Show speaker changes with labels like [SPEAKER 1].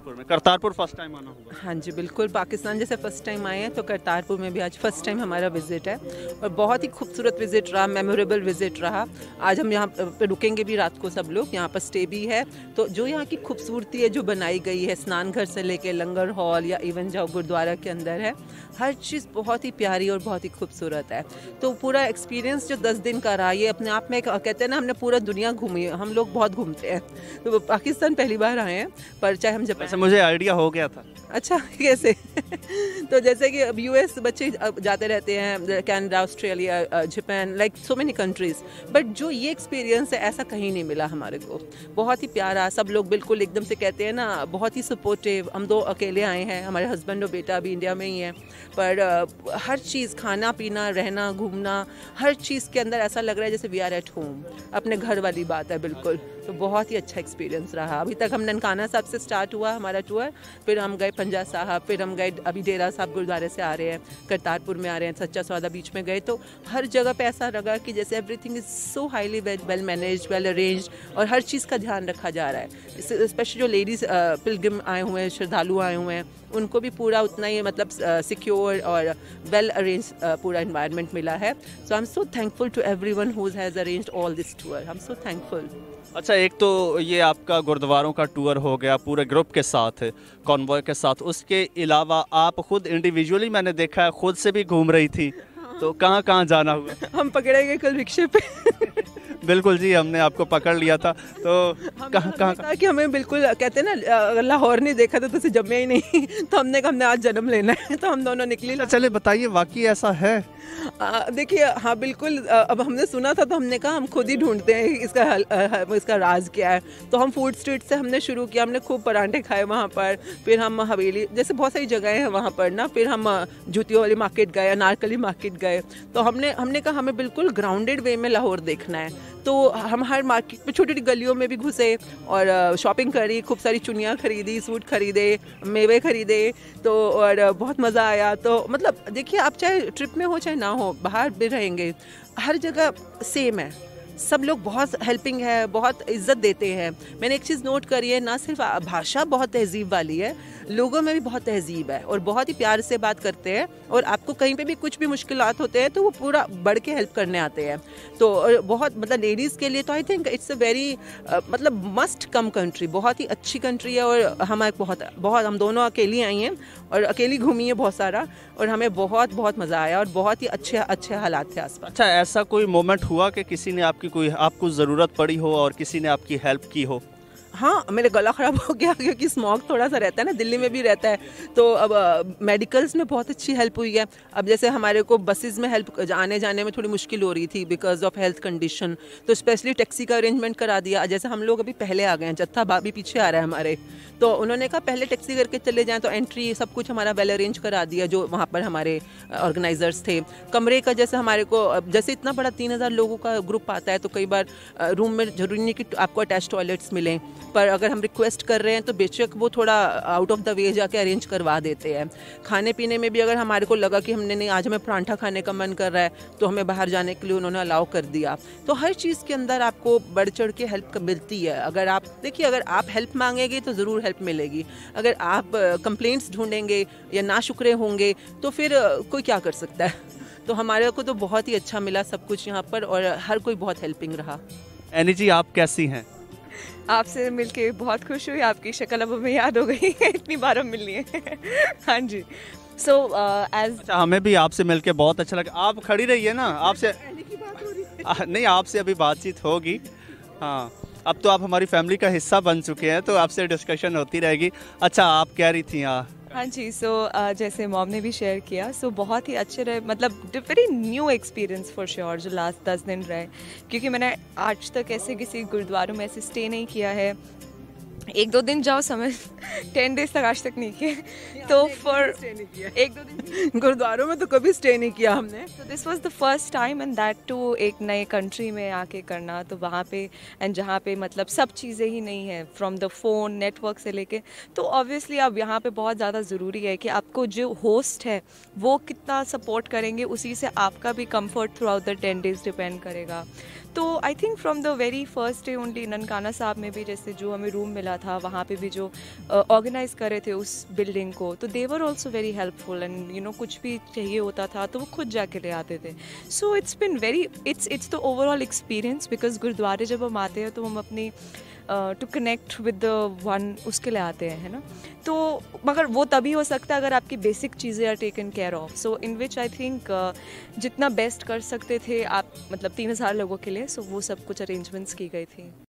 [SPEAKER 1] Kartarpur first time आना हुआ?
[SPEAKER 2] हाँ जी बिल्कुल, पाकिस्तान जैसे फ़र्स्ट टाइम आए हैं तो करतारपुर में भी आज फ़र्स्ट टाइम हमारा विज़िट है और बहुत ही खूबसूरत विज़िट रहा, मेमोरेबल विज़िट रहा। आज हम यहाँ पे रुकेंगे भी रात को, सब लोग यहाँ पर स्टे भी है। तो जो यहाँ की खूबसूरती है जो बनाई गई है, स्नान घर से लेके लंगर हॉल या इवन जाओ गुरुद्वारा के अंदर है, हर चीज़ बहुत ही प्यारी और बहुत ही खूबसूरत है। तो पूरा एक्सपीरियंस जो 10 दिन का रहा, ये अपने आप में कहते हैं ना, हमने पूरा दुनिया घूमी है। हम लोग बहुत घूमते हैं, तो पाकिस्तान पहली बार आए हैं, पर चाहे हम
[SPEAKER 1] वैसे मुझे आइडिया हो गया था।
[SPEAKER 2] अच्छा कैसे? तो जैसे कि अब यूएस बच्चे जाते रहते हैं, Canada, Australia, Japan, like so many countries, but जो ये एक्सपीरियंस है ऐसा कहीं नहीं मिला हमारे को। बहुत ही प्यारा, सब लोग बिल्कुल एकदम से कहते हैं ना, बहुत ही सपोर्टिव। हम 2 अकेले आए हैं, हमारे हस्बैंड और बेटा अभी इंडिया में ही हैं, पर हर चीज़, खाना पीना, रहना, घूमना, हर चीज़ के अंदर ऐसा लग रहा है जैसे वी आर एट होम, अपने घर वाली बात है बिल्कुल। तो बहुत ही अच्छा एक्सपीरियंस रहा। अभी तक हम ननकाना साहब से स्टार्ट हुआ हमारा टूर, फिर हम गए पंजा साहब, फिर हम गए अभी डेरा साहब गुरुद्वारे से आ रहे हैं, करतारपुर में आ रहे हैं, सच्चा सौदा बीच में गए। तो हर जगह पे ऐसा लगा कि जैसे everything is so highly well manage, well arrange, और हर चीज़ का ध्यान रखा जा रहा है। स्पेशली जो लेडीज़ पिलग्रिम आए हुए हैं, श्रद्धालु आए हुए हैं, उनको भी पूरा उतना ही मतलब सिक्योर और वेल अरेंज पूरा इन्वायरमेंट मिला है। So I am so thankful to everyone who has arranged all this tour. I am so thankful.
[SPEAKER 1] अच्छा, एक तो ये आपका गुरुद्वारों का टूर हो गया पूरे ग्रुप के साथ, कॉन्वॉय के साथ, उसके अलावा आप खुद इंडिविजुअली मैंने देखा है खुद से भी घूम रही थी, तो कहाँ कहाँ जाना हुआ?
[SPEAKER 2] हम पकड़े गए कल रिक्शे पे।
[SPEAKER 1] बिल्कुल जी, हमने आपको पकड़ लिया था। तो कहाँ कहाँ
[SPEAKER 2] कि हमें बिल्कुल कहते हैं ना, अगर लाहौर नहीं देखा तो तुझे जमे ही नहीं। तो हमने कहा हमने आज जन्म लेना है, तो हम दोनों निकले।
[SPEAKER 1] चले बताइए, वाकई ऐसा है?
[SPEAKER 2] देखिए हाँ बिल्कुल, अब हमने सुना था तो हमने कहा हम खुद ही ढूंढते हैं इसका राज क्या है। तो हम फूड स्ट्रीट से हमने शुरू किया, हमने खूब परांठे खाए वहाँ पर, फिर हम हवेली जैसे बहुत सारी जगहें हैं वहाँ पर ना, फिर हम जूतियों वाली मार्केट गए, अनारकली मार्केट गए। तो हमने कहा हमें बिल्कुल ग्राउंडेड वे में लाहौर देखना है। तो हम हर मार्केट में छोटी छोटी गलियों में भी घुसे और शॉपिंग करी, खूब सारी चुनियाँ खरीदी, सूट खरीदे, मेवे खरीदे, तो और बहुत मज़ा आया। तो मतलब देखिए, आप चाहे ट्रिप में हो चाहे ना हो, बाहर भी रहेंगे, हर जगह सेम है, सब लोग बहुत हेल्पिंग है, बहुत इज्जत देते हैं। मैंने एक चीज़ नोट करी है, ना सिर्फ भाषा बहुत तहजीब वाली है, लोगों में भी बहुत तहजीब है और बहुत ही प्यार से बात करते हैं। और आपको कहीं पे भी कुछ भी मुश्किलात होते हैं तो वो पूरा बढ़ के हेल्प करने आते हैं। तो बहुत मतलब लेडीज़ के लिए तो I think it's a very मतलब मस्ट कम कंट्री, बहुत ही अच्छी कंट्री है। और हमारे बहुत हम दोनों अकेली आई हैं और अकेली घूमी है बहुत सारा, और हमें बहुत बहुत मज़ा आया और बहुत ही अच्छे हालात थे आसपास।
[SPEAKER 1] अच्छा, ऐसा कोई मोमेंट हुआ कि किसी ने आपको ज़रूरत पड़ी हो और किसी ने आपकी हेल्प की हो?
[SPEAKER 2] हाँ, मेरा गला ख़राब हो गया क्योंकि स्मॉग थोड़ा सा रहता है ना, दिल्ली में भी रहता है। तो अब मेडिकल्स में बहुत अच्छी हेल्प हुई है। अब जैसे हमारे को बसेस में हेल्प आने जाने में थोड़ी मुश्किल हो रही थी बिकॉज ऑफ हेल्थ कंडीशन, तो स्पेशली टैक्सी का अरेंजमेंट करा दिया। जैसे हम लोग अभी पहले आ गए हैं, जत्था भाभी पीछे आ रहा है हमारे, तो उन्होंने कहा पहले टैक्सी करके चले जाएँ, तो एंट्री सब कुछ हमारा वेल अरेंज करा दिया जो वहाँ पर हमारे ऑर्गेनाइजर्स थे। कमरे का जैसे हमारे को, जैसे इतना बड़ा 3000 लोगों का ग्रुप आता है, तो कई बार रूम में जरूरी नहीं कि आपको अटैच टॉयलेट्स मिलें, पर अगर हम रिक्वेस्ट कर रहे हैं तो बेशक वो थोड़ा आउट ऑफ द वे जाके अरेंज करवा देते हैं। खाने पीने में भी अगर हमारे को लगा कि हमने नहीं, आज हमें परांठा खाने का मन कर रहा है, तो हमें बाहर जाने के लिए उन्होंने अलाउ कर दिया। तो हर चीज़ के अंदर आपको बढ़ चढ़ के हेल्प मिलती है। अगर आप देखिए, अगर आप हेल्प मांगेंगे तो ज़रूर हेल्प मिलेगी। अगर आप कंप्लेंट्स ढूंढेंगे या नाशुक्रे होंगे तो फिर कोई क्या कर सकता है। तो हमारे को तो बहुत ही अच्छा मिला सब कुछ यहाँ पर, और हर कोई बहुत हेल्पिंग रहा।
[SPEAKER 1] एनी जी, आप कैसी हैं?
[SPEAKER 3] आपसे मिलके बहुत खुश हुई, आपकी शक्ल अब हमें याद हो गई है, इतनी बार हम मिल लिए। हाँ जी। सो एज
[SPEAKER 1] हमें भी आपसे मिलके बहुत अच्छा लगा। आप खड़ी रहिए ना, आपसे नहीं, आपसे अभी बातचीत होगी। हाँ, अब तो आप हमारी फैमिली का हिस्सा बन चुके हैं, तो आपसे डिस्कशन होती रहेगी। अच्छा, आप कह रही थी?
[SPEAKER 3] हाँ जी। सो जैसे मॉम ने भी शेयर किया, सो बहुत ही अच्छे रहे, मतलब very new experience for sure जो लास्ट 10 दिन रहे, क्योंकि मैंने आज तक ऐसे किसी गुरुद्वारों में ऐसे स्टे नहीं किया है। 1-2 दिन जाओ समझ, 10 डेज तक आज तक नहीं किए। तो फॉर 1-2 दिन
[SPEAKER 2] गुरुद्वारों में तो कभी स्टे नहीं किया हमने।
[SPEAKER 3] तो this was the first time, and that too एक नए कंट्री में आके करना। तो वहाँ पे एंड जहाँ पे मतलब सब चीज़ें ही नहीं है, फ्रॉम द फोन नेटवर्क से लेके, तो ऑब्वियसली अब यहाँ पे बहुत ज़्यादा ज़रूरी है कि आपको जो होस्ट है वो कितना सपोर्ट करेंगे, उसी से आपका भी comfort through out the 10 days depend करेगा। तो I think from the very first day only Nankana साहब में भी जैसे जो हमें रूम मिला था वहाँ पे भी जो ऑर्गेनाइज कर रहे थे उस बिल्डिंग को, तो they were also very helpful and you know कुछ भी चाहिए होता था तो वो खुद जाके ले आते थे. So it's been very it's the overall experience, because गुरुद्वारे जब हम आते हैं तो हम अपनी to connect with the one उसके लिए आते हैं, है ना. तो मगर वो तभी हो सकता है अगर आपकी बेसिक चीज़ें are taken care of. So in which I think जितना बेस्ट कर सकते थे आप, मतलब 3000 लोगों के लिए, सो वो सब कुछ अरेंजमेंट्स की गई थी.